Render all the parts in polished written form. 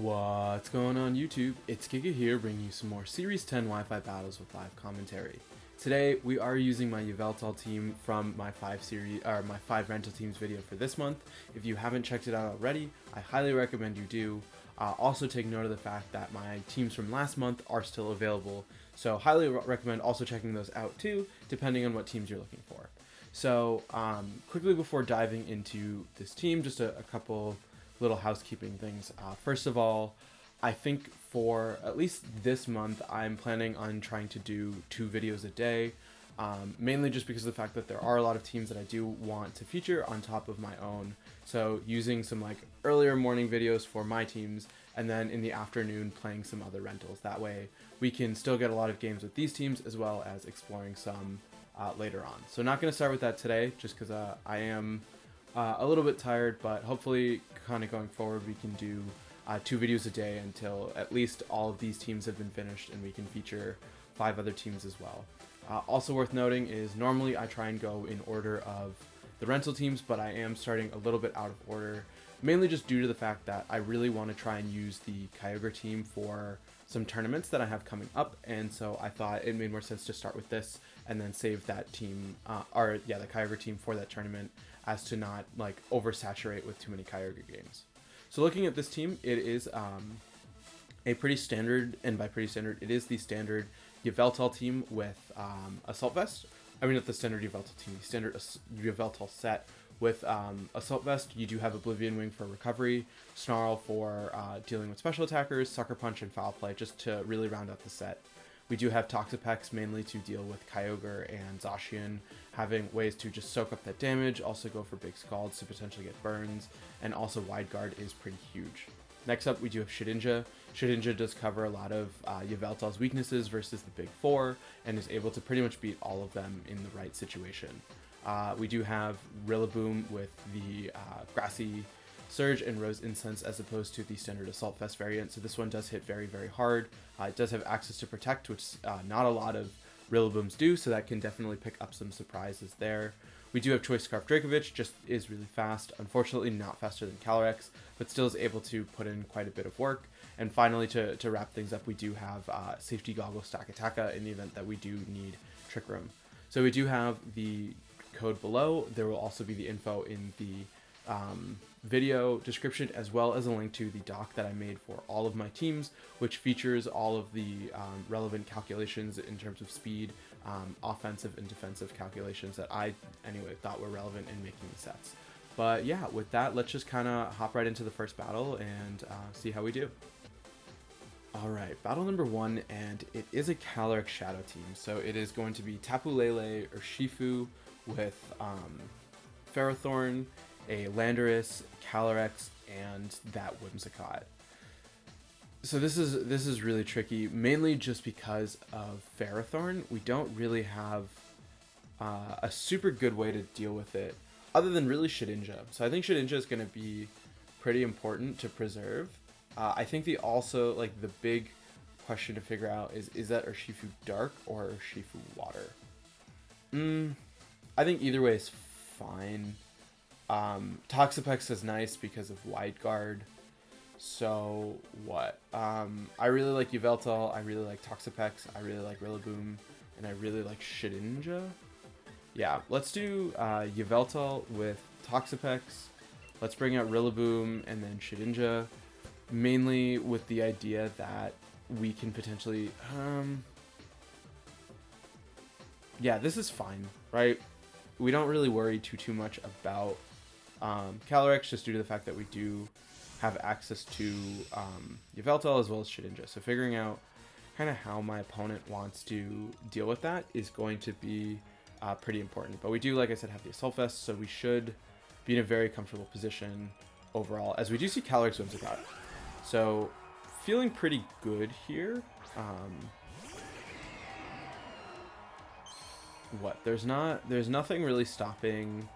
What's going on YouTube? It's Giga here bringing you some more Series 10 Wi-Fi battles with live commentary. Today we are using my Yveltal team from my 5 rental teams video for this month. If you haven't checked it out already, I highly recommend you do. Also take note of the fact that my teams from last month are still available, so highly recommend also checking those out too, depending on what teams you're looking for. So quickly before diving into this team, just a couple little housekeeping things. First of all, I think for at least this month, I'm planning on trying to do 2 videos a day, mainly just because of the fact that there are a lot of teams that I do want to feature on top of my own. So using some like earlier morning videos for my teams, and then in the afternoon playing some other rentals. That way we can still get a lot of games with these teams as well as exploring some later on. So not going to start with that today, just because I am a little bit tired, but hopefully kind of going forward we can do 2 videos a day until at least all of these teams have been finished and we can feature 5 other teams as well. Also worth noting is normally I try and go in order of the rental teams, but I am starting a little bit out of order, mainly just due to the fact that I really want to try and use the Kyogre team for some tournaments that I have coming up, and so I thought it made more sense to start with this and then save that team, the Kyogre team for that tournament, as to not like oversaturate with too many Kyogre games. So looking at this team, it is a pretty standard, and by pretty standard, it is the standard Yveltal team with Assault Vest. I mean, not the standard Yveltal team, the standard Yveltal set with Assault Vest. You do have Oblivion Wing for recovery, Snarl for dealing with special attackers, Sucker Punch, and Foul Play, just to really round out the set. We do have Toxapex mainly to deal with Kyogre and Zacian, having ways to just soak up that damage, also go for big Scalds to potentially get burns, and also Wide Guard is pretty huge. Next up, we do have Shedinja. Shedinja does cover a lot of Yveltal's weaknesses versus the big 4, and is able to pretty much beat all of them in the right situation. We do have Rillaboom with the Grassy Surge and Rose Incense as opposed to the standard Assault Vest variant, so this one does hit very, very hard. It does have access to Protect, which not a lot of Rillabooms do, so that can definitely pick up some surprises there. We do have Choice Scarf Dracovic, just is really fast, unfortunately not faster than Calyrex, but still is able to put in quite a bit of work. And finally, to wrap things up, we do have Safety Goggle Stack Attacka in the event that we do need Trick Room. So we do have the code below. There will also be the info in the video description, as well as a link to the doc that I made for all of my teams, which features all of the relevant calculations in terms of speed, offensive and defensive calculations that I anyway thought were relevant in making the sets. But yeah, with that, let's just kind of hop right into the first battle and see how we do. Alright, battle number 1, and it is a Calyrex Shadow team, so it is going to be Tapu Lele or Shifu with Ferrothorn, a Landorus, Calyrex, and that Whimsicott. So this is really tricky, mainly just because of Ferrothorn. We don't really have a super good way to deal with it, other than really Shedinja. So I think Shedinja is going to be pretty important to preserve. I think the big question to figure out is that Urshifu Dark or Urshifu Water? I think either way is fine. Toxapex is nice because of Wide Guard. So what? I really like Yveltal, I really like Toxapex, I really like Rillaboom, and I really like Shedinja. Yeah, let's do Yveltal with Toxapex. Let's bring out Rillaboom and then Shedinja, mainly with the idea that we can potentially... yeah, this is fine, right? We don't really worry too much about Calyrex, just due to the fact that we do have access to Yveltal as well as Shedinja. So figuring out kind of how my opponent wants to deal with that is going to be pretty important. But we do, like I said, have the Assault Vest, so we should be in a very comfortable position overall, as we do see Calyrex Whimsicott. So feeling pretty good here. There's nothing really stopping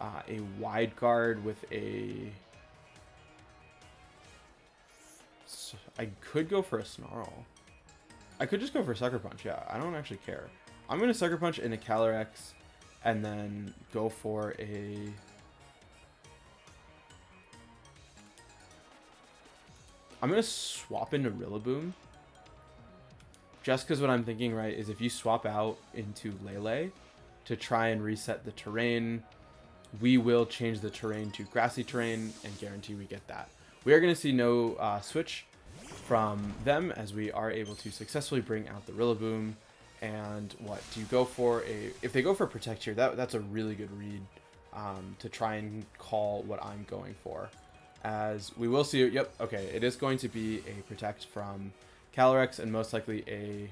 a Wide Guard with a... I could go for a Snarl. I could just go for Sucker Punch, yeah. I don't actually care. I'm going to Sucker Punch into Calyrex and then go for a... I'm going to swap into Rillaboom. Just because what I'm thinking, right, is if you swap out into Lele to try and reset the terrain, we will change the terrain to grassy terrain and guarantee we get that. We are going to see no switch from them as we are able to successfully bring out the Rillaboom. And what do you go for? If they go for Protect here, that's a really good read to try and call what I'm going for. As we will see, yep, okay, it is going to be a Protect from Calyrex and most likely a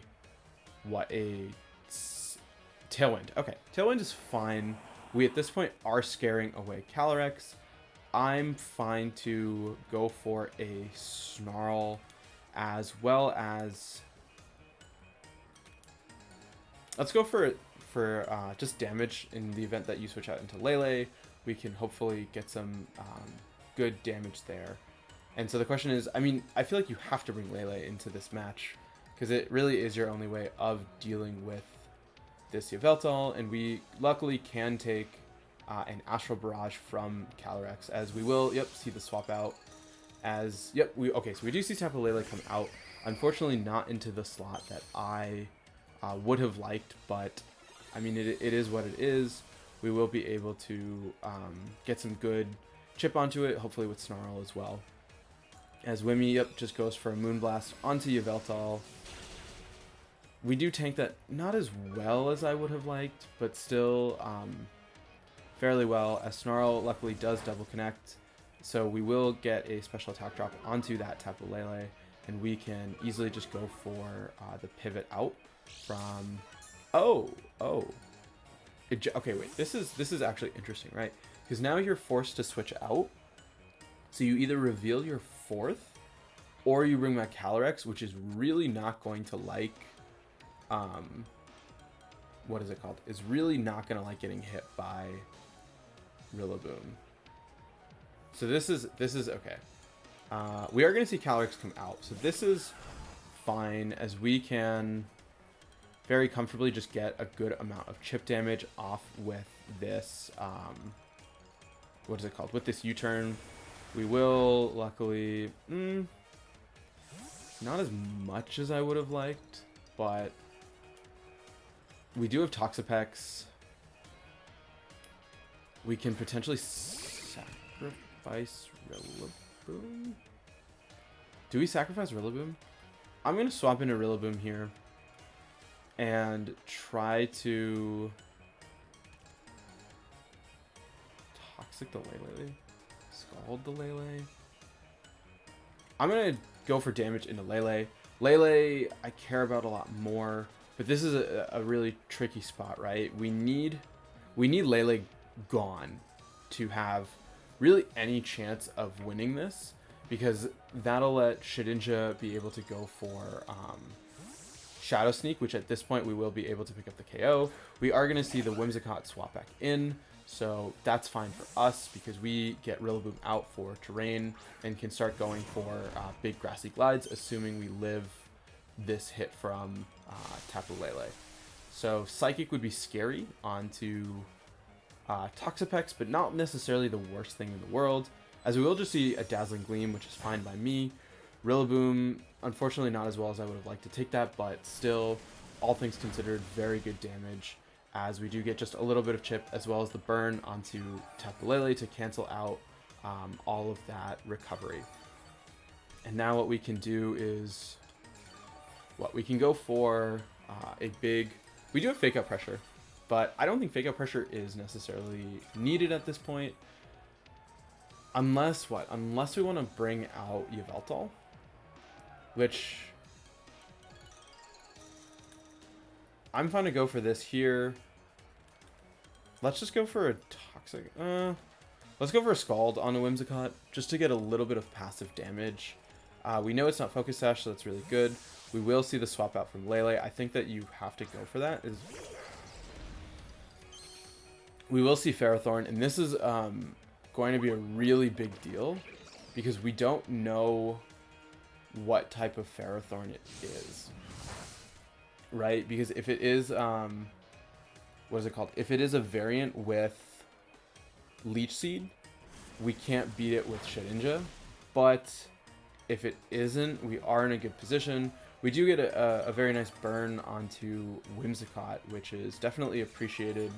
Tailwind. Okay, Tailwind is fine. We at this point are scaring away Calyrex. I'm fine to go for a Snarl as well as... Let's go for just damage in the event that you switch out into Lele. We can hopefully get some good damage there. And so the question is, I mean, I feel like you have to bring Lele into this match because it really is your only way of dealing with this Yveltal, and we luckily can take an Astral Barrage from Calyrex, as we will, yep, see the swap out. As, yep, okay, so we do see Tapu Lele come out. Unfortunately, not into the slot that I would have liked, but I mean, it is what it is. We will be able to get some good chip onto it, hopefully with Snarl as well. As Wimmy, yep, just goes for a Moonblast onto Yveltal. We do tank that not as well as I would have liked, but still fairly well, as Snarl luckily does double connect. So we will get a special attack drop onto that Tapu Lele, and we can easily just go for the pivot out from... Okay, wait, this is actually interesting, right? Because now you're forced to switch out. So you either reveal your 4th, or you bring back Calyrex, which is really not going to like... what is it called? It's really not going to like getting hit by Rillaboom. So this is okay. We are going to see Calyrex come out. So this is fine, as we can very comfortably just get a good amount of chip damage off with this, what is it called? With this U-turn. We will, luckily, not as much as I would have liked, but we do have Toxapex. We can potentially sacrifice Rillaboom. Do we sacrifice Rillaboom? I'm going to swap into Rillaboom here and try to Toxic the Lele. Scald the Lele. I'm going to go for damage into Lele. Lele, I care about a lot more, but this is a really tricky spot, right? We need Lele gone to have really any chance of winning this, because that'll let Shedinja be able to go for Shadow Sneak, which at this point we will be able to pick up the KO. We are going to see the Whimsicott swap back in, so that's fine for us because we get Rillaboom out for terrain and can start going for big grassy glides, assuming we live this hit from Tapu Lele. So Psychic would be scary onto Toxapex, but not necessarily the worst thing in the world, as we will just see a Dazzling Gleam, which is fine by me. Rillaboom, unfortunately not as well as I would have liked to take that, but still, all things considered, very good damage, as we do get just a little bit of chip, as well as the burn onto Tapu Lele to cancel out all of that recovery. And now what we can do is, we can go for a big... We do have Fake Out Pressure, but I don't think Fake Out Pressure is necessarily needed at this point. Unless what? Unless we want to bring out Yveltal, which I'm fine to go for this here. Let's just go for a Toxic. Let's go for a Scald on a Whimsicott just to get a little bit of passive damage. We know it's not Focus Sash, so that's really good. We will see the swap out from Lele. I think that you have to go for that. We will see Ferrothorn, and this is going to be a really big deal because we don't know what type of Ferrothorn it is, right? Because if it is, what is it called? If it is a variant with Leech Seed, we can't beat it with Shedinja, but If it isn't, we are in a good position. We do get a very nice burn onto Whimsicott, which is definitely appreciated.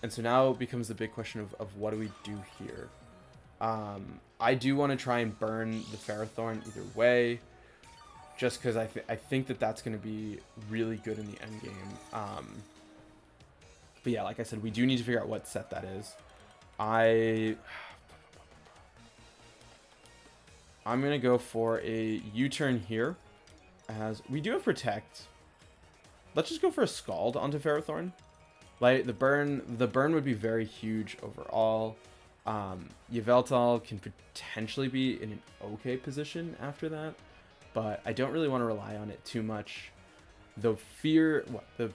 And so now it becomes the big question of what do we do here? I do want to try and burn the Ferrothorn either way, just because I think that that's going to be really good in the end game. But yeah, like I said, we do need to figure out what set that is. I'm going to go for a U-turn here, as we do have Protect. Let's just go for a Scald onto Ferrothorn. Like, the burn would be very huge overall. Yveltal can potentially be in an okay position after that, but I don't really want to rely on it too much. The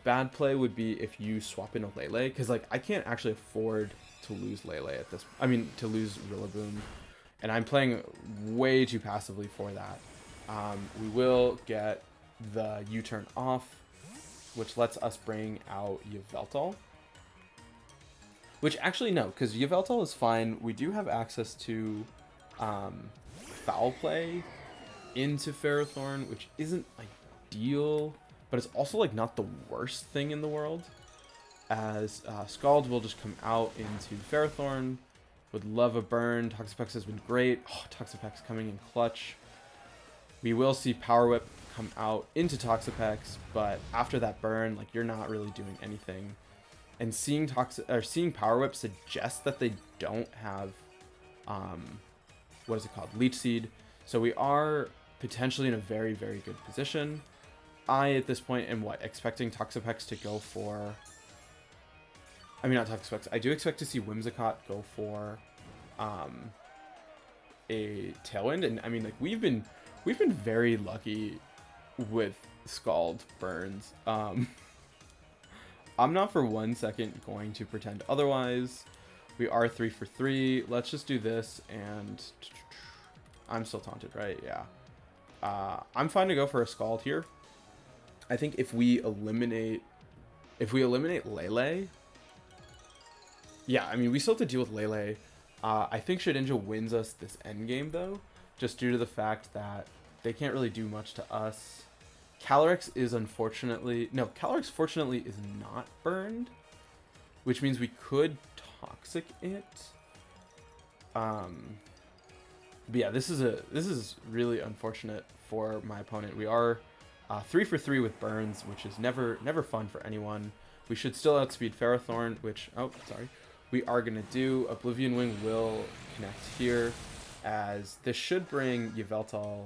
bad play would be if you swap in a Lele, because like I can't actually afford to lose Lele at this. I mean, to lose Rillaboom, and I'm playing way too passively for that. We will get the U-turn off, which lets us bring out Yveltal. Which actually no, because Yveltal is fine. We do have access to Foul Play into Ferrothorn, which isn't ideal, but it's also like not the worst thing in the world. As Scald will just come out into Ferrothorn. Would love a burn. Toxapex has been great. Oh, Toxapex coming in clutch. We will see Power Whip come out into Toxapex, but after that burn, like, you're not really doing anything. And seeing Power Whip suggests that they don't have, what is it called? Leech Seed. So we are potentially in a very, very good position. At this point, am expecting Toxapex to go for... I mean, not Toxapex. I do expect to see Whimsicott go for a Tailwind. And I mean, like, we've been very lucky with Scald burns. I'm not for 1 second going to pretend otherwise. We are 3 for 3. Let's just do this, and I'm still taunted, right? Yeah. I'm fine to go for a Scald here. I think if we eliminate Lele, yeah, I mean, we still have to deal with Lele. I think Shedinja wins us this endgame, though, just due to the fact that they can't really do much to us. Calyrex is Calyrex fortunately is not burned, which means we could Toxic it. But yeah, this is really unfortunate for my opponent. We are 3 for 3 with burns, which is never fun for anyone. We should still outspeed Ferrothorn, which, oh, sorry, we are going to do. Oblivion Wing will connect here, as this should bring Yveltal,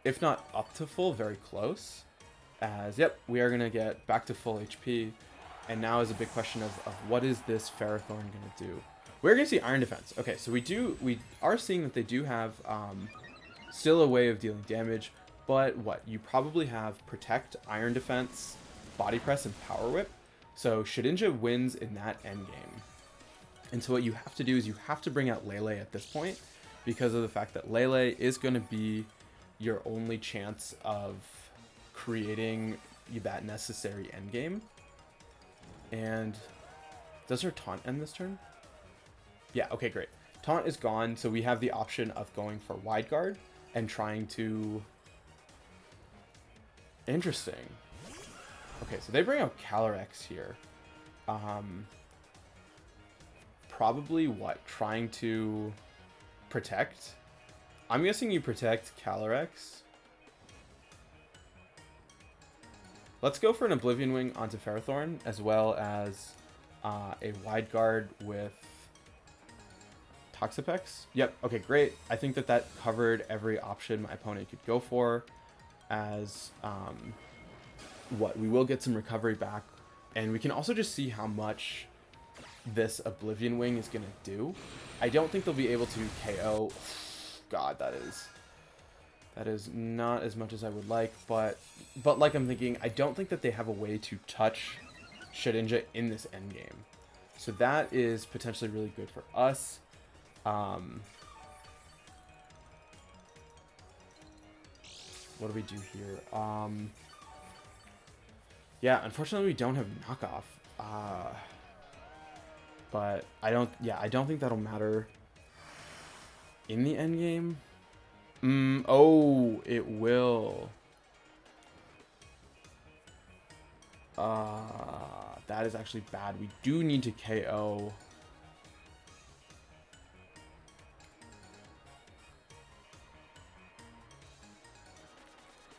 if not up to full, very close. As, yep, we are going to get back to full HP. And now is a big question of what is this Ferrothorn going to do? We're going to see Iron Defense. Okay, so we are seeing that they do have still a way of dealing damage. But you probably have Protect, Iron Defense, Body Press, and Power Whip. So Shedinja wins in that endgame. And so what you have to do is you have to bring out Lele at this point, because of the fact that Lele is going to be your only chance of creating that necessary endgame. And does her taunt end this turn? Yeah, okay, great. Taunt is gone, so we have the option of going for Wide Guard and trying to... Interesting. Okay, so they bring out Calyrex here. Probably trying to protect? I'm guessing you protect Calyrex. Let's go for an Oblivion Wing onto Ferrothorn, as well as a Wide Guard with Toxapex. Yep, okay, great. I think that covered every option my opponent could go for, as we will get some recovery back, and we can also just see how much this Oblivion Wing is going to do. I don't think they'll be able to KO. God, that is not as much as I would like, but like I'm thinking, I don't think that they have a way to touch Shedinja in this endgame. So that is potentially really good for us. What do we do here? Yeah, unfortunately we don't have knockoff. But I don't think that'll matter in the end game. Oh, it will. That is actually bad. We do need to KO.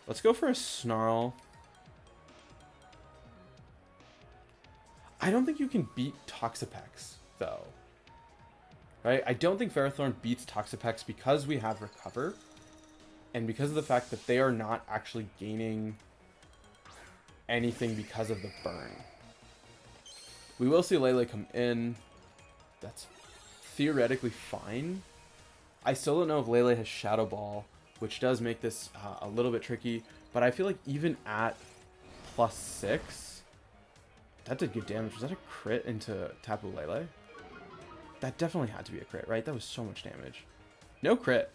Let's go for a Snarl. I don't think you can beat Toxapex, though. Right? I don't think Ferrothorn beats Toxapex because we have Recover. And because of the fact that they are not actually gaining anything because of the burn. We will see Lele come in. That's theoretically fine. I still don't know if Lele has Shadow Ball, which does make this a little bit tricky. But I feel like even at +6, that did good damage. Was that a crit into Tapu Lele? That definitely had to be a crit, right? That was so much damage. No crit.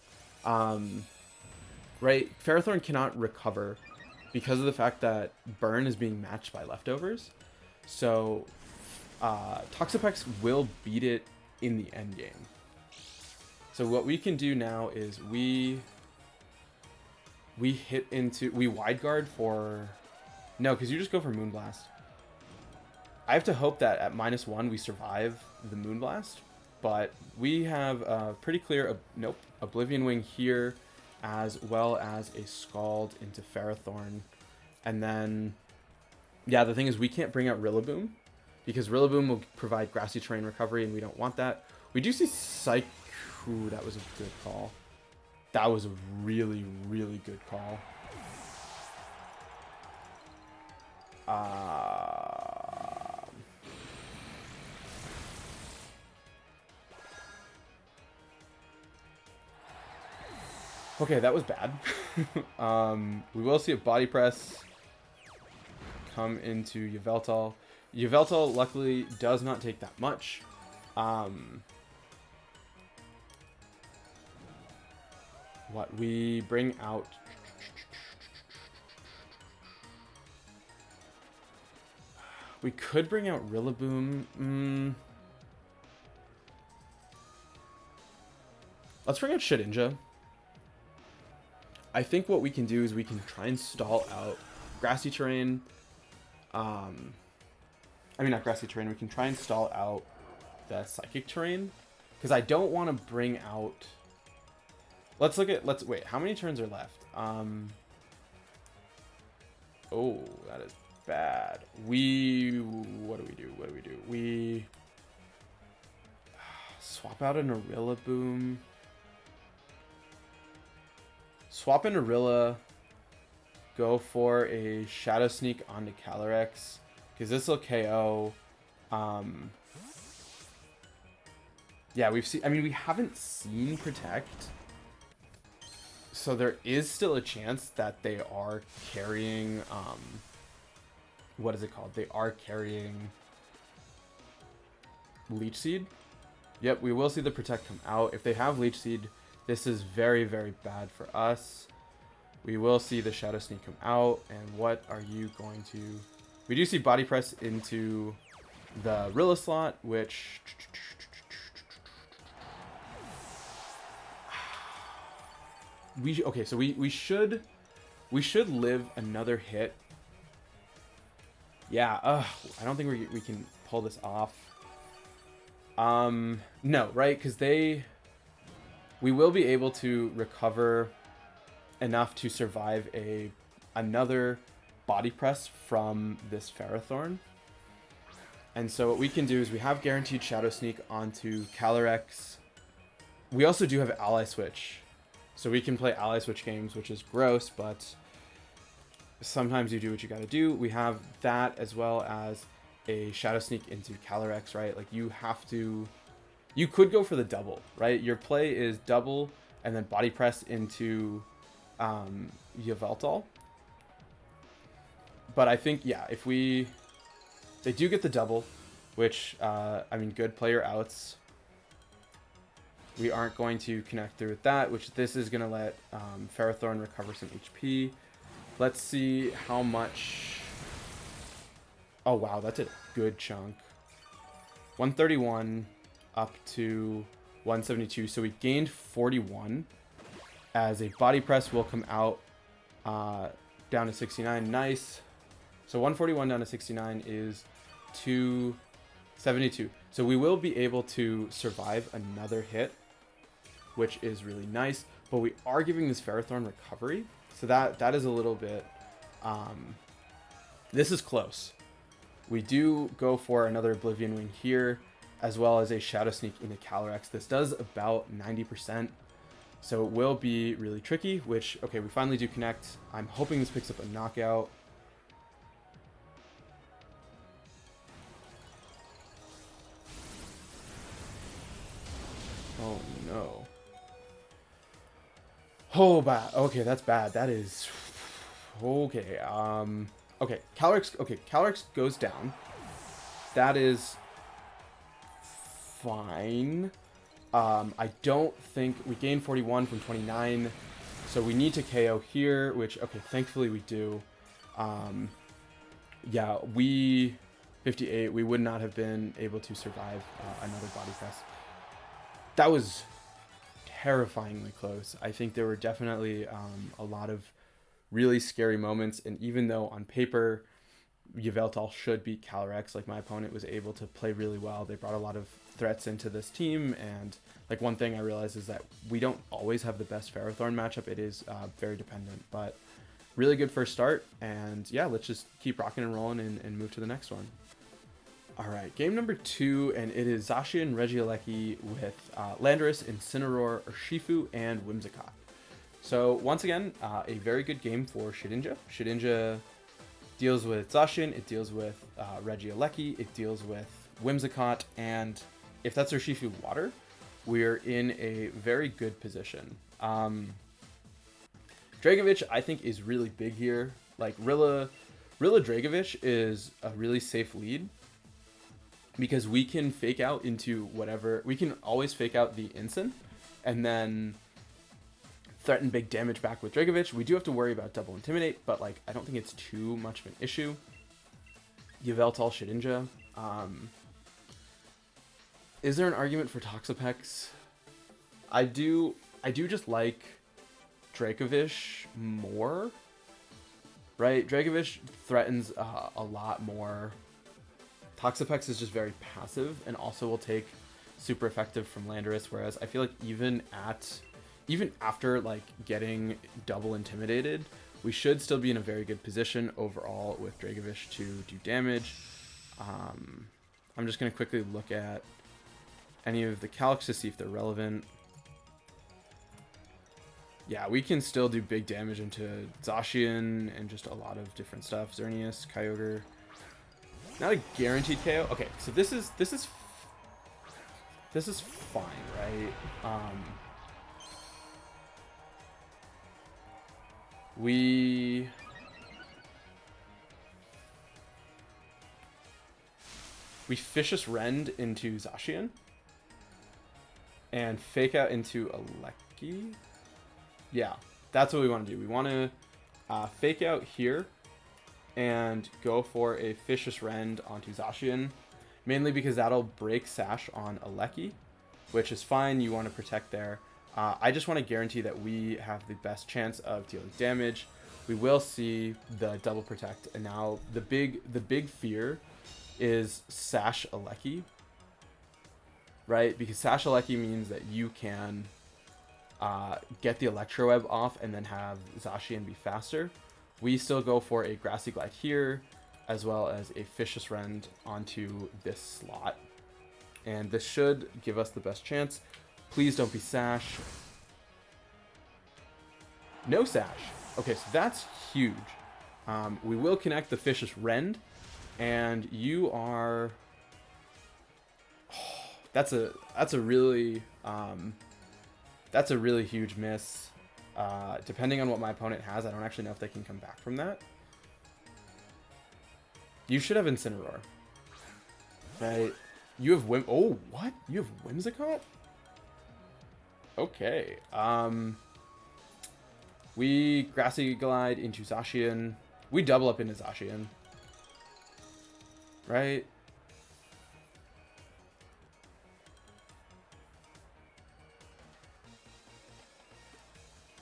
Right? Ferrothorn cannot recover because of the fact that Burn is being matched by leftovers. So Toxapex will beat it in the end game. So what we can do now is we wide guard for... No, because you just go for Moonblast. I have to hope that at -1 we survive the Moonblast, but we have a pretty clear Oblivion Wing here, as well as a Scald into Ferrothorn. And then, yeah, the thing is we can't bring out Rillaboom, because Rillaboom will provide Grassy Terrain recovery, and we don't want that. We do see Psych... Ooh, that was a good call. That was a really, really good call. Okay, that was bad. We will see a Body Press come into Yveltal. Yveltal, luckily, does not take that much. What we bring out... We could bring out Rillaboom. Let's bring out Shedinja. I think what we can do is we can try and stall out Grassy Terrain. I mean, not Grassy Terrain. We can try and stall out the Psychic Terrain. Because I don't want to bring out... Wait, how many turns are left? Oh, that is bad. What do we do? We swap out an Rillaboom. Swap in Orilla, go for a Shadow Sneak onto Calyrex, because this will KO. Yeah, we haven't seen Protect, so there is still a chance that they are carrying, what is it called? They are carrying Leech Seed. Yep, we will see the Protect come out. If they have Leech Seed, this is very, very bad for us. We will see the Shadow Sneak come out. And what are you going to... We do see Body Press into the Rilla slot, which... Okay, so we should live another hit. Yeah, I don't think we can pull this off. No, right? Because we will be able to recover enough to survive another Body Press from this Ferrothorn. And so what we can do is we have guaranteed Shadow Sneak onto Calyrex. We also do have Ally Switch. So we can play Ally Switch games, which is gross, but sometimes you do what you gotta do. We have that as well as a Shadow Sneak into Calyrex, right? Like you have to... You could go for the double, right? Your play is double and then Body Press into Yveltal. But I think, yeah, if they do get the double, which, I mean, good player outs. We aren't going to connect through with that, which this is going to let Ferrothorn recover some HP. Let's see how much... Oh, wow, that's a good chunk. 131... up to 172, so we gained 41, as a body press will come out down to 69. Nice. So 141 down to 69 is 272. So we will be able to survive another hit, which is really nice. But we are giving this Ferrothorn recovery. So that is a little bit... this is close. We do go for another Oblivion Wing here, as well as a Shadow Sneak into Calyrex. This does about 90%. So it will be really tricky, which, okay, we finally do connect. I'm hoping this picks up a knockout. Oh, no. Oh, bad. Okay, that's bad. That is... Okay, okay, Calyrex goes down. That is fine. I don't think... We gained 41 from 29, so we need to KO here, which, okay, thankfully we do. Yeah, 58, we would not have been able to survive another body press. That was terrifyingly close. I think there were definitely a lot of really scary moments, and even though on paper Yveltal should beat Calyrex, like my opponent was able to play really well. They brought a lot of threats into this team, and like one thing I realized is that we don't always have the best Ferrothorn matchup. It is very dependent, but really good first start, and yeah, let's just keep rocking and rolling and move to the next one. All right, game number 2, and it is Zacian Regieleki with Landorus, Incineroar, Urshifu, and Whimsicott. So once again, a very good game for Shedinja. Shedinja deals with Zacian, it deals with Regieleki, it deals with Whimsicott, and if that's Urshifu Water, we're in a very good position. Dragovich, I think, is really big here. Like, Rilla Dragovich is a really safe lead, because we can fake out into whatever... We can always fake out the Incin, and then threaten big damage back with Dragovich. We do have to worry about double Intimidate, but like I don't think it's too much of an issue. Yveltal Shedinja. Is there an argument for Toxapex? I do just like Dragovich more, right? Dragovich threatens a lot more. Toxapex is just very passive and also will take super effective from Landorus, whereas I feel like even after like getting double intimidated, we should still be in a very good position overall with Dragovich to do damage. I'm just going to quickly look at any of the calcs to see if they're relevant. Yeah, we can still do big damage into Zacian and just a lot of different stuff. Xerneas, Kyogre. Not a guaranteed KO. Okay, so this is fine, right? We Vicious Rend into Zacian and fake out into Aleki. Yeah, that's what we want to do. We want to fake out here and go for a Vicious Rend onto Zacian, mainly because that'll break Sash on Aleki, which is fine. You want to protect there. I just want to guarantee that we have the best chance of dealing damage. We will see the double protect, and now the big fear is Sash Aleki, right? Because Sash Aleki means that you can get the Electro Web off and then have Zacian be faster. We still go for a Grassy Glide here, as well as a Vicious Rend onto this slot, and this should give us the best chance. Please don't be Sash. No Sash. Okay, so that's huge. We will connect the Vicious Rend, and you are... Oh, that's a really huge miss. Depending on what my opponent has, I don't actually know if they can come back from that. You should have Incineroar. Right? You have Oh, what? You have Whimsicott? Okay. We Grassy Glide into Zacian. We double up into Zacian. Right?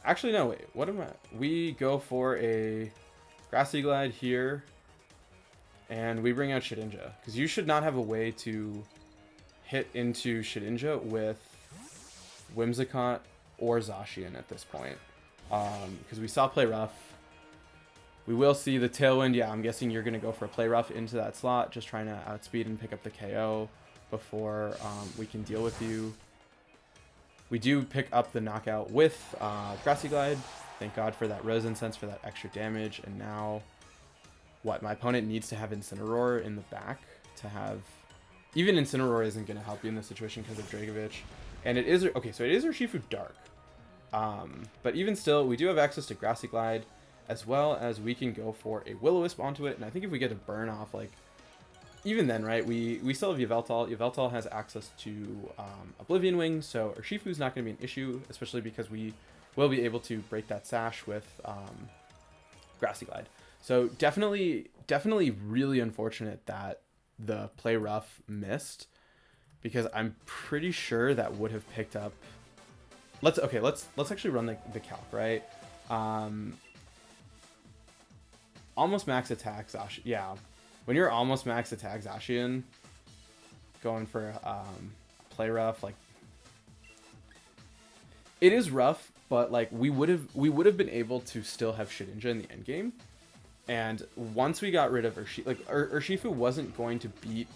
Actually, no, wait. What am I? We go for a Grassy Glide here. And we bring out Shedinja. Because you should not have a way to hit into Shedinja with Whimsicott or Zacian at this point. Because we saw Play Rough. We will see the Tailwind. Yeah, I'm guessing you're going to go for a Play Rough into that slot. Just trying to outspeed and pick up the KO before we can deal with you. We do pick up the knockout with Grassy Glide. Thank God for that Rose Incense for that extra damage. And now, what? My opponent needs to have Incineroar in the back to have... Even Incineroar isn't going to help you in this situation because of Dragovich. And it is... Okay, so it is Urshifu Dark. But even still, we do have access to Grassy Glide, as well as we can go for a Will-O-Wisp onto it. And I think if we get a burn off, like... Even then, right, we still have Yveltal. Yveltal has access to Oblivion Wing, so Urshifu's not going to be an issue, especially because we will be able to break that sash with Grassy Glide. So definitely really unfortunate that the Play Rough missed, because I'm pretty sure that would have picked up... Let's actually run the calc, right? Almost max attack Zacian. Yeah. When you're almost max attack Zacian, going for Play Rough, like, it is rough, but like we would have been able to still have Shedinja in the end game. And once we got rid of Urshifu, like Urshifu wasn't going to beat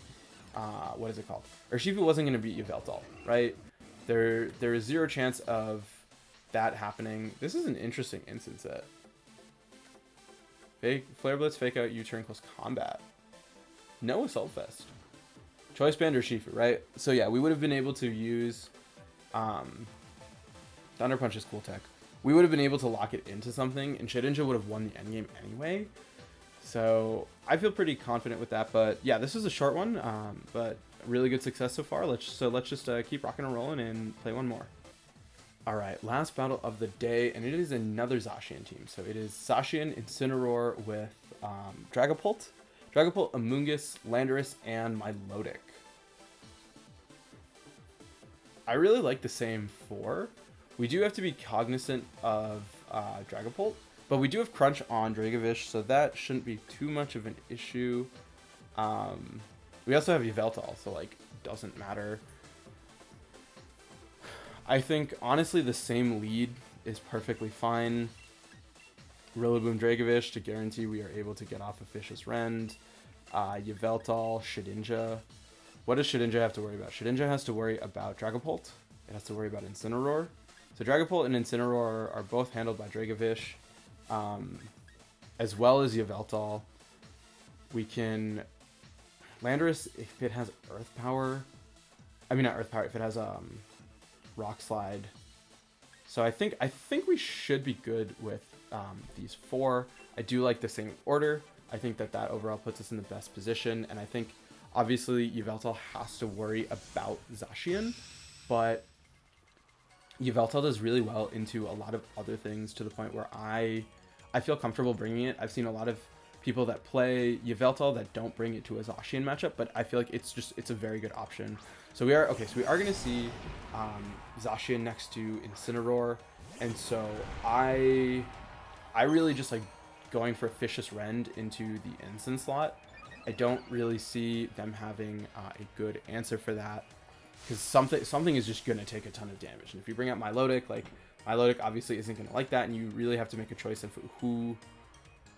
what is it called? Urshifu wasn't going to beat Yveltal, right? There is zero chance of that happening. This is an interesting instance set. Flare Blitz, fake out, U-turn, close combat. No Assault Vest. Choice Band or Shifu, right? So yeah, we would have been able to use Thunder Punch is cool tech. We would have been able to lock it into something, and Shedinja would have won the endgame anyway. So I feel pretty confident with that. But yeah, this is a short one, but really good success so far. Let's just keep rocking and rolling and play one more. All right, last battle of the day, and it is another Zacian team. So it is Zacian Incineroar with Dragapult, Amoonguss, Landorus, and Milotic. I really like the same four. We do have to be cognizant of Dragapult, but we do have Crunch on Dragovich, so that shouldn't be too much of an issue. We also have Yveltal, so like doesn't matter. I think honestly the same lead is perfectly fine. Rillaboom Dragovich to guarantee we are able to get off of Vicious Rend. Yveltal, Shedinja. What does Shedinja have to worry about? Shedinja has to worry about Dragapult. It has to worry about Incineroar. So Dragapult and Incineroar are both handled by Dragovich, as well as Yveltal. We can... Landorus, if it has Earth Power... I mean, not Earth Power, if it has Rock Slide. So I think we should be good with these four. I do like the same order. I think that overall puts us in the best position, and I think obviously Yveltal has to worry about Zacian, but Yveltal does really well into a lot of other things to the point where I feel comfortable bringing it. I've seen a lot of people that play Yveltal that don't bring it to a Zacian matchup, but I feel like it's a very good option. So we are going to see Zacian next to Incineroar, and so I really just like going for Vicious Rend into the Ensign slot. I don't really see them having a good answer for that, because something is just going to take a ton of damage. And if you bring out Milotic, like Milotic obviously isn't going to like that, and you really have to make a choice of who.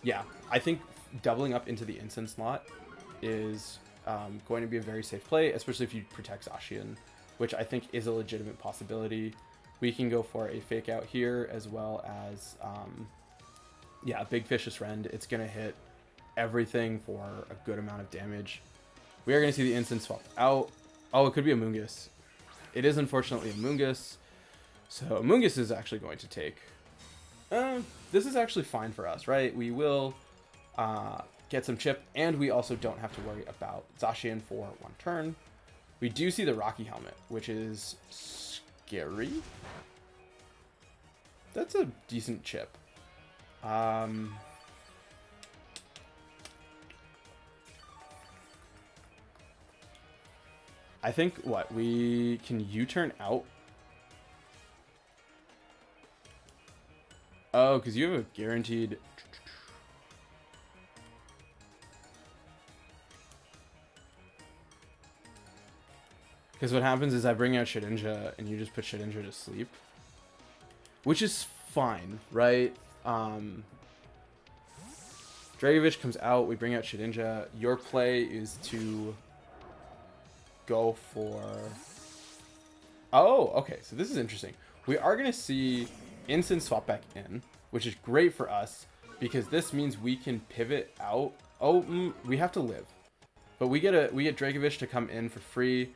Yeah, I think doubling up into the Ensign slot is going to be a very safe play, especially if you protect Zacian, which I think is a legitimate possibility. We can go for a fake out here, as well as yeah, big Vicious Rend. It's going to hit everything for a good amount of damage. We are going to see the instant swap out. Oh, it could be Amoonguss. It is unfortunately Amoonguss. So Amoonguss is actually going to take... this is actually fine for us, right? We will get some chip, and we also don't have to worry about Zacian for one turn. We do see the Rocky Helmet, which is scary. That's a decent chip. I think we can U-turn out. Oh, because you have a guaranteed... Because what happens is I bring out Shedinja, and you just put Shedinja to sleep. Which is fine, right? Dragovich comes out, we bring out Shedinja. Your play is to go for... Oh, okay, so this is interesting. We are going to see Ensign swap back in, which is great for us, because this means we can pivot out. Oh, we have to live. But we get Dragovich to come in for free.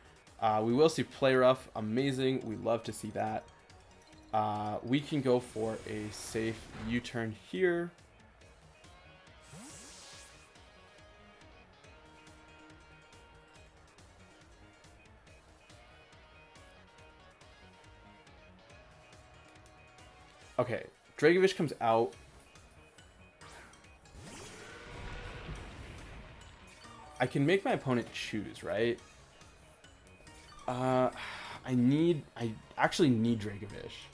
We will see play rough. Amazing. We love to see that. We can go for a safe U-turn here. Okay, Dragovich comes out. I can make my opponent choose, right? I actually need Dragovich.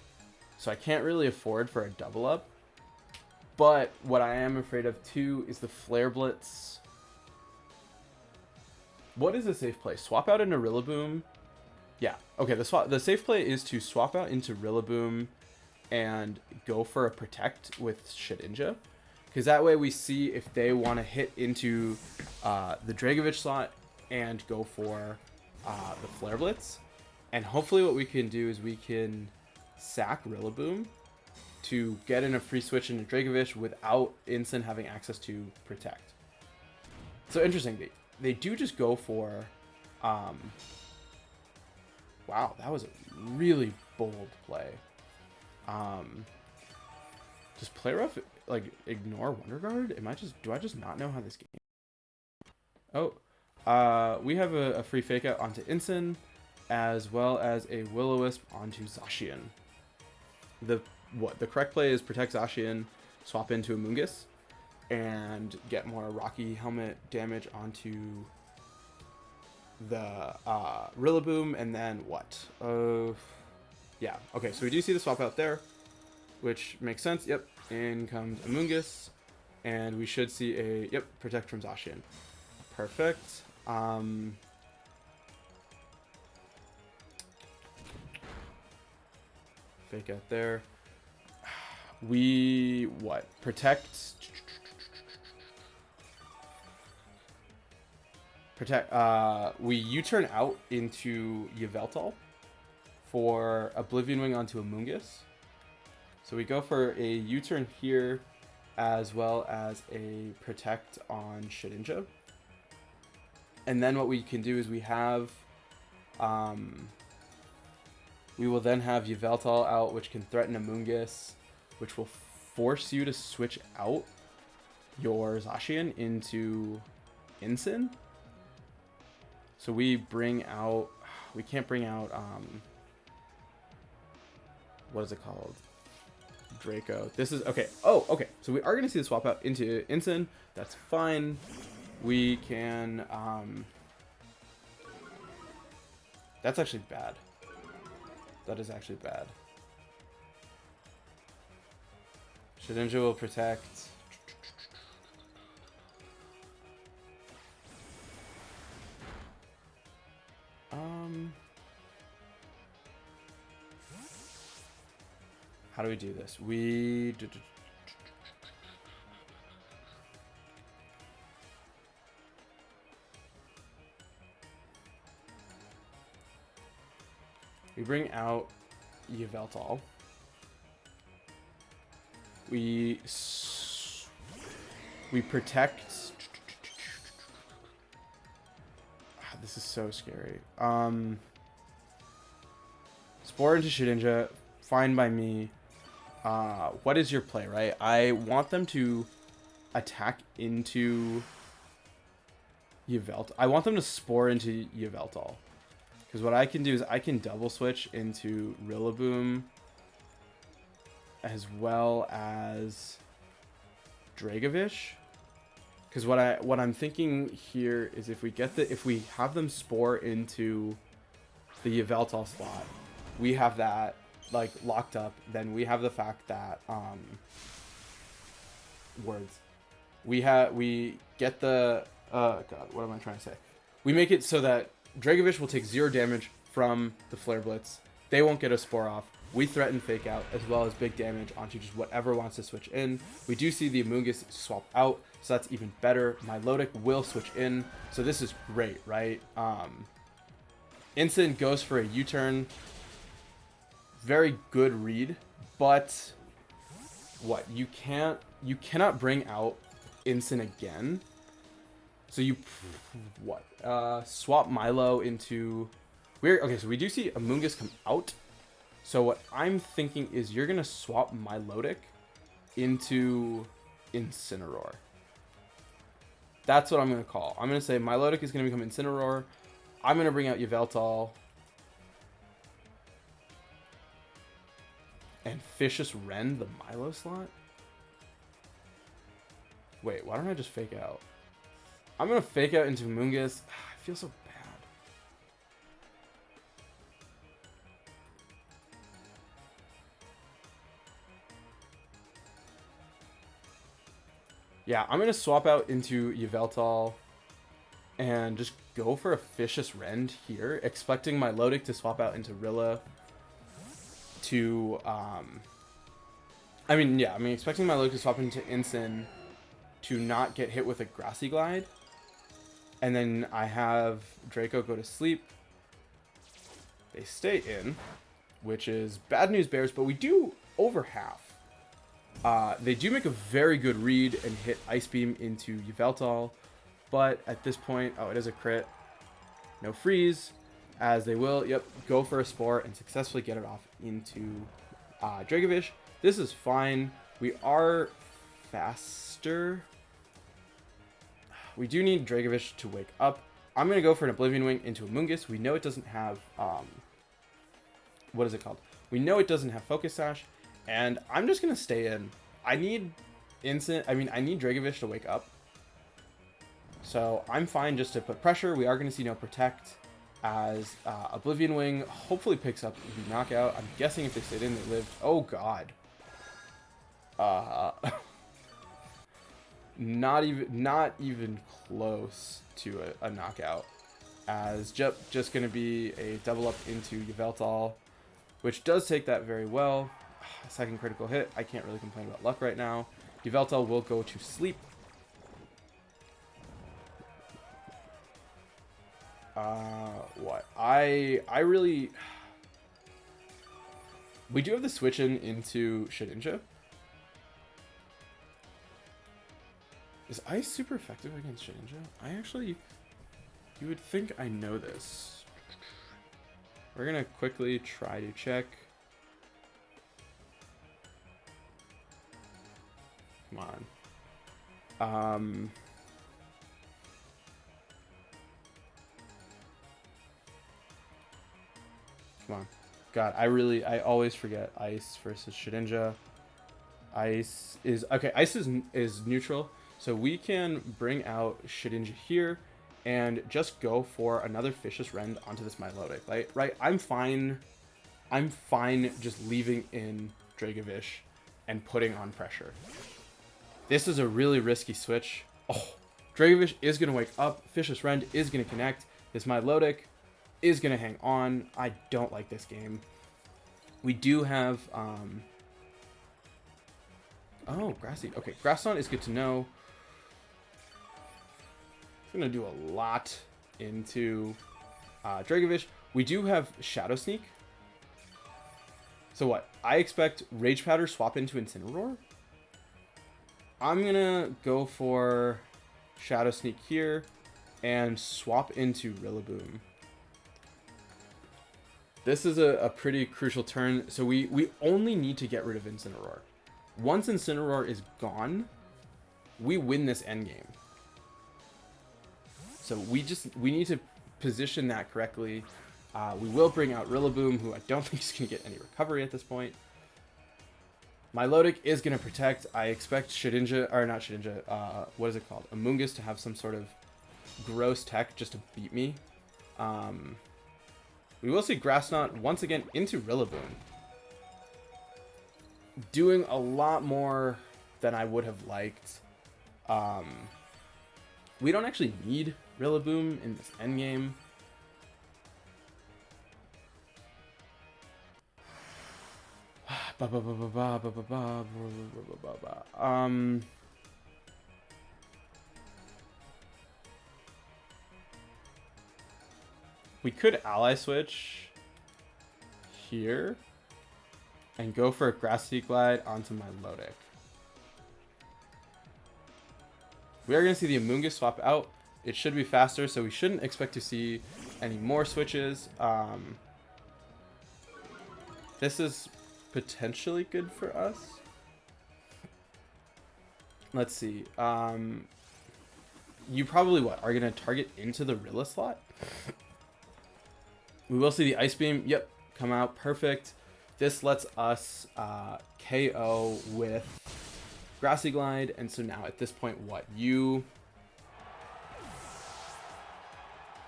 So I can't really afford for a double up. But what I am afraid of too is the Flare Blitz. What is a safe play? Swap out into Rillaboom. Yeah, okay, the safe play is to swap out into Rillaboom and go for a Protect with Shedinja. Because that way we see if they want to hit into the Dragovich slot and go for the Flare Blitz. And hopefully what we can do is we can sack Rillaboom to get in a free switch into Dragovich without Ensign having access to Protect. So interesting. They do just go for... wow, that was a really bold play. Does play rough like ignore Wonder Guard? Do I just not know how this game? Oh, we have a free fake out onto Ensign, as well as a Will-O-Wisp onto Zacian. The correct play is protect Zacian, swap into Amoonguss, and get more Rocky Helmet damage onto the Rillaboom, and then what? Yeah, okay, so we do see the swap out there, which makes sense. Yep, in comes Amoonguss, and we should see a, yep, protect from Zacian. Perfect. Fake out there. We, what? Protect. We U-turn out into Yveltal for Oblivion Wing onto Amoonguss. So we go for a U-turn here, as well as a Protect on Shedinja. And then what we can do is we have, we will then have Yveltal out, which can threaten Amoonguss, which will force you to switch out your Zacian into Ensign. So we bring out, we can't bring out, what is it called? Draco. This is, okay. Oh, okay. So we are going to see the swap out into Ensign. That's fine. We can, that's actually bad. That is actually bad. Shedinja will protect. How do we do this? We bring out Yveltal. We protect. This is so scary. Spore into Shedinja, fine by me. What is your play, right? I want them to attack into Yveltal. I want them to Spore into Yveltal. Because what I can do is I can double switch into Rillaboom as well as Dragovich. Because what I'm thinking here is if we have them Spore into the Yveltal slot, we have that, like locked up, then we have the fact that we get the God, what am I trying to say? We make it so that Dragovich will take 0 damage from the Flare Blitz. They won't get a Spore off. We threaten Fake Out as well as big damage onto just whatever wants to switch in. We do see the Amoonguss swap out, so that's even better. Milotic will switch in, so this is great, right? Instant goes for a U-turn. Very good read, but what you cannot bring out Instant again. So you swap Milo into okay, so we do see Amoonguss come out. So what I'm thinking is you're gonna swap Milotic into Incineroar. That's what I'm gonna call. I'm gonna say Milotic is gonna become Incineroar. I'm gonna bring out Yveltal and Vicious Rend the Milo slot. Wait, why don't I just fake out? I'm gonna fake out into Amoonguss. I feel so bad. Yeah, I'm gonna swap out into Yveltal and just go for a Vicious Rend here, expecting my Milotic to swap out into Rilla to expecting my Milotic to swap into Incin to not get hit with a Grassy Glide. And then I have Draco go to sleep. They stay in, which is bad news bears, but we do over half. They do make a very good read and hit Ice Beam into Yveltal, but at this point, oh, it is a crit. No freeze, as they will, go for a Spore and successfully get it off into Dragovich. This is fine. We are faster. We do need Dragovich to wake up. I'm going to go for an Oblivion Wing into Amoonguss. We know it doesn't have, what is it called? We know it doesn't have Focus Sash, and I'm just going to stay in. I need Dragovich to wake up. So I'm fine just to put pressure. We are going to see no Protect as Oblivion Wing hopefully picks up the knockout. I'm guessing if they stayed in, they lived. Oh, God. Not even close to a knockout, as just going to be a double up into Yveltal, which does take that very well. Second critical hit. I can't really complain about luck right now. Yveltal will go to sleep. We do have the switch into Shedinja. Is Ice super effective against Shedinja? You would think I know this. We're gonna quickly try to check. Come on. Come on. God, I always forget Ice versus Shedinja. Ice is neutral. So we can bring out Shedinja here and just go for another Vicious Rend onto this Milotic. Right? I'm fine just leaving in Dragovich and putting on pressure. This is a really risky switch. Oh, Dragovich is going to wake up. Vicious Rend is going to connect. This Milotic is going to hang on. I don't like this game. We do have... Oh, Grassy. Okay, Grasson is good to know. Going to do a lot into Dragovich. We do have Shadow Sneak. So what? I expect Rage Powder swap into Incineroar. I'm going to go for Shadow Sneak here and swap into Rillaboom. This is a pretty crucial turn. So we only need to get rid of Incineroar. Once Incineroar is gone, we win this endgame. So we need to position that correctly. We will bring out Rillaboom, who I don't think is going to get any recovery at this point. Milotic is going to protect. I expect Shedinja, or not Shedinja, what is it called? Amoonguss to have some sort of gross tech just to beat me. We will see Grass Knot once again into Rillaboom. doing a lot more than I would have liked. We don't actually need Rillaboom in this endgame. We could ally switch here and go for a Grassy Glide onto my Lodic. We are going to see the Amoonguss swap out. It should be faster, so we shouldn't expect to see any more switches. This is potentially good for us. Let's see. You probably are going to target into the Rilla slot? We will see the Ice Beam. Yep, come out perfect. This lets us KO with Grassy Glide, and so now at this point,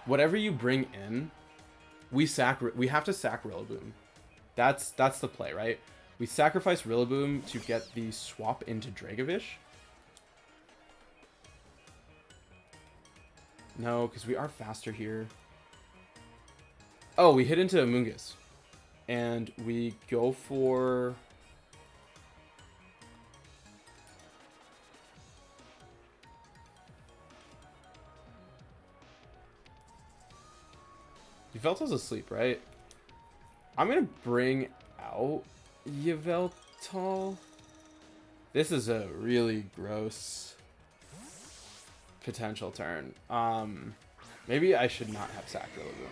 whatever you bring in, we have to sack Rillaboom. That's the play, right? We sacrifice Rillaboom to get the swap into Dragovish. No, because we are faster here. Oh, we hit into Amoonguss. And we go for... Yveltal's asleep, right? I'm going to bring out Yveltal. This is a really gross potential turn. Maybe I should not have sacked Rillaboom.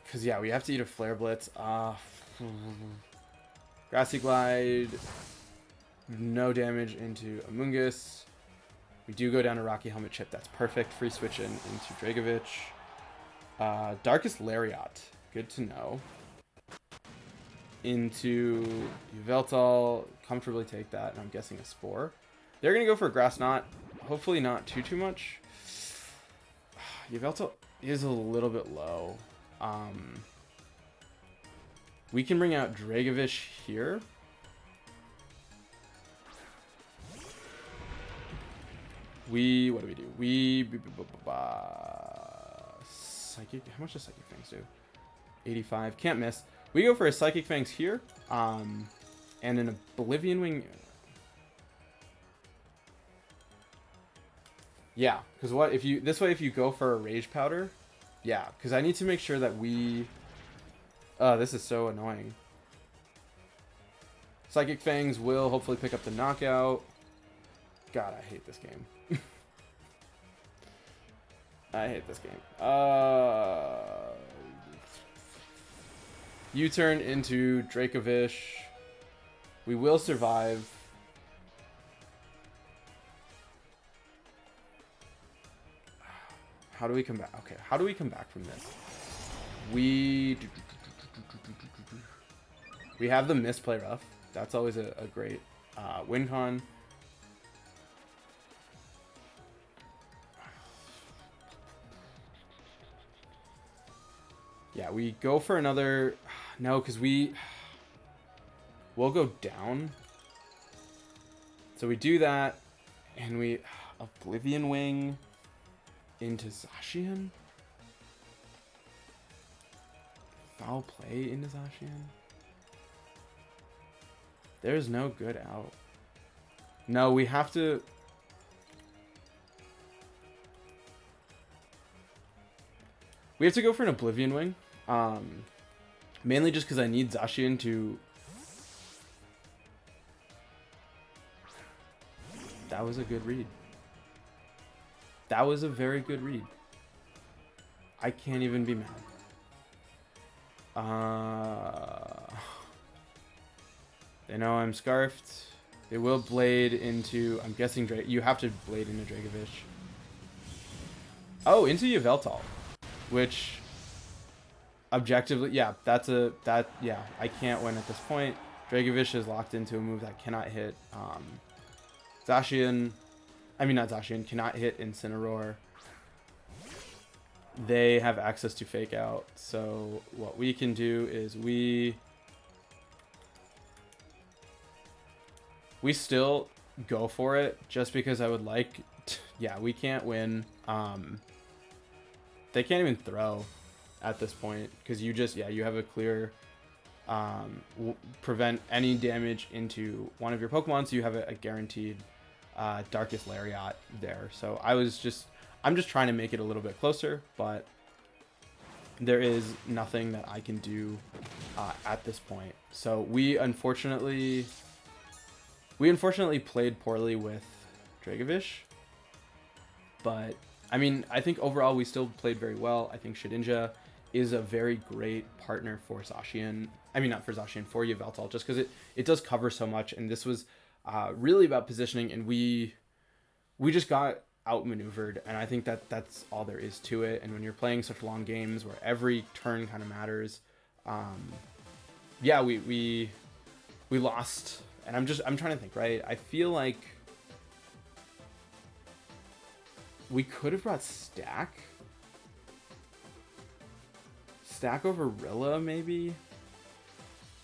Because, yeah, we have to eat a Flare Blitz. Grassy Glide. No damage into Amoonguss. We do go down to Rocky Helmet Chip. That's perfect. Free switch into Dragovich. Darkest Lariat. Good to know. Into Yveltal. Comfortably take that. And I'm guessing a Spore. They're going to go for a Grass Knot. Hopefully not too much. Yveltal is a little bit low. We can bring out Dragovish here. What do we do? Psychic. How much does Psychic Fangs do? 85. Can't miss. We go for a Psychic Fangs here. And an Oblivion Wing. Yeah, because if you go for a Rage Powder, yeah, because I need to make sure that we. This is so annoying. Psychic Fangs will hopefully pick up the knockout. God, I hate this game. I hate this game. U-turn into Dracovish. We will survive. How do we come back? Okay, how do we come back from this? We have the Misplay Rough. That's always a great win con. Yeah, we go for another... No, because we'll go down. So we do that, and we... Oblivion Wing into Zacian? Foul play into Zacian? There's no good out. No, we have to... We have to go for an Oblivion Wing. Mainly just because I need Zacian to... That was a good read. That was a very good read. I can't even be mad. They know I'm scarfed. They will blade into... I'm guessing... You have to blade into Dragovish. Oh, into Yveltal. Which... Objectively... Yeah, yeah, I can't win at this point. Dragovish is locked into a move that cannot hit... Zacian... I mean, not Zacian. Cannot hit Incineroar. They have access to Fake Out. So what we can do is we we still go for it just because I would like yeah, we can't win. They can't even throw at this point because you just, yeah, you have a clear prevent any damage into one of your Pokemon, so you have a guaranteed Darkest Lariat there. So I'm just trying to make it a little bit closer, but there is nothing that I can do at this point. So we unfortunately played poorly with Dragovish, but I mean, I think overall we still played very well. I think Shedinja is a very great partner for Zacian. I mean, not for Zacian, for Yveltal, just because it does cover so much, and this was really about positioning, and we just got outmaneuvered, and I think that's all there is to it. And when you're playing such long games where every turn kind of matters, yeah, we lost. And I'm trying to think, right? I feel like we could have brought Stack over Rilla, maybe.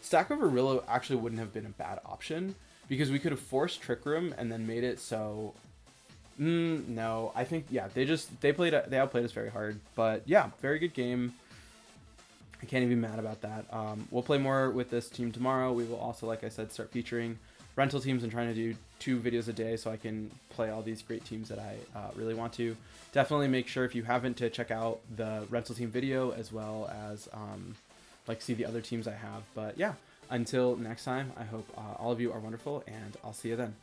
Stack over Rilla actually wouldn't have been a bad option because we could have forced Trick Room and then made it so. No, I think, yeah, they outplayed us very hard, but yeah, very good game. I can't even be mad about that. We'll play more with this team tomorrow. We will also, like I said, start featuring rental teams and trying to do 2 videos a day so I can play all these great teams that I really want to. Definitely make sure, if you haven't, to check out the rental team video as well as like see the other teams I have. But yeah, until next time, I hope all of you are wonderful, and I'll see you then.